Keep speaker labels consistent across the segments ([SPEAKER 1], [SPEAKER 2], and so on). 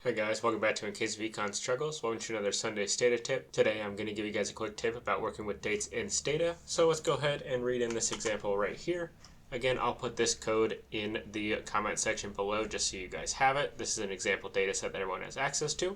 [SPEAKER 1] Hi guys, welcome back to In Case of Econ Struggles. Welcome to another Sunday Stata tip. Today I'm going to give you guys a quick tip about working with dates in Stata. So let's go ahead and read in this example right here. Again, I'll put this code in the comment section below just so you guys have it. This is an example data set that everyone has access to.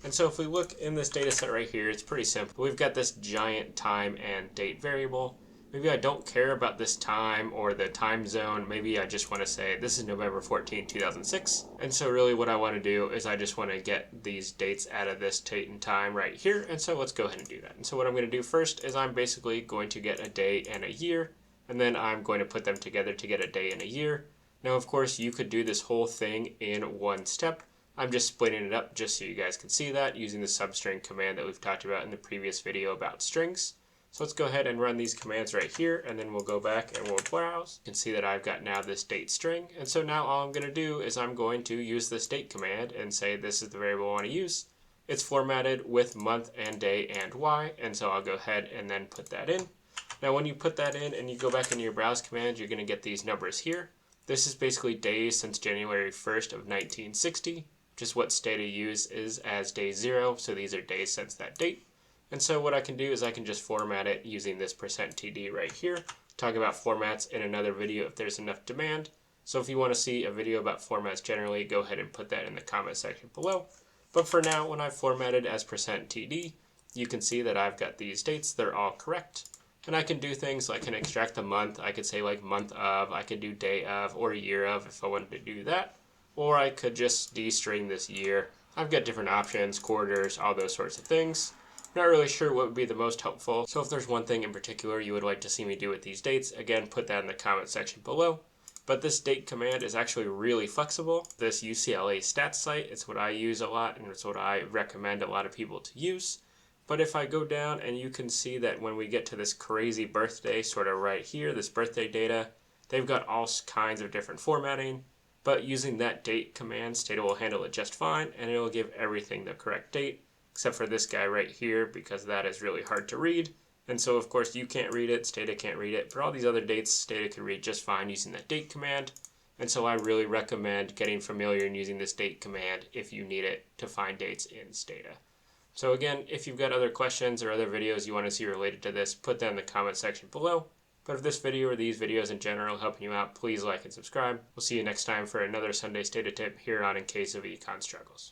[SPEAKER 1] And so if we look in this data set right here, it's pretty simple. We've got this giant time and date variable. Maybe I don't care about this time or the time zone. Maybe I just want to say this is November 14, 2006. And so really what I want to do is I just want to get these dates out of this date and time right here. And so let's go ahead and do that. And so what I'm going to do first is I'm basically going to get a day and a year. And then I'm going to put them together to get a day and a year. Now, of course, you could do this whole thing in one step. I'm just splitting it up just so you guys can see that using the substring command that we've talked about in the previous video about strings. So let's go ahead and run these commands right here, and then we'll go back and we'll browse. You can see that I've got now this date string. And so now all I'm going to do is I'm going to use this date command and say this is the variable I want to use. It's formatted with month and day and y, and so I'll go ahead and then put that in. Now when you put that in and you go back into your browse command, you're going to get these numbers here. This is basically days since January 1st of 1960, which is what Stata uses as day 0, so these are days since that date. And so what I can do is I can just format it using this %td right here. Talk about formats in another video if there's enough demand. So if you want to see a video about formats generally, go ahead and put that in the comment section below. But for now, when I've formatted as %td, you can see that I've got these dates. They're all correct. And I can do things like I can extract the month. I could say like month of, I could do day of, or year of if I wanted to do that. Or I could just de-string this year. I've got different options, quarters, all those sorts of things. Not really sure what would be the most helpful, so if there's one thing in particular you would like to see me do with these dates, again, put that in the comment section below. But this date command is actually really flexible. This UCLA stats site, it's what I use a lot, and it's what I recommend a lot of people to use. But if I go down and you can see that when we get to this crazy birthday sort of right here, this birthday data, they've got all kinds of different formatting. But using that date command, Stata will handle it just fine, and it'll give everything the correct date. Except for this guy right here, because that is really hard to read. And so, of course, you can't read it, Stata can't read it, but all these other dates, Stata can read just fine using that date command. And so I really recommend getting familiar and using this date command if you need it to find dates in Stata. So again, if you've got other questions or other videos you want to see related to this, put that in the comment section below. But if this video or these videos in general helping you out, please like and subscribe. We'll see you next time for another Sunday Stata tip here on In Case of Econ Struggles.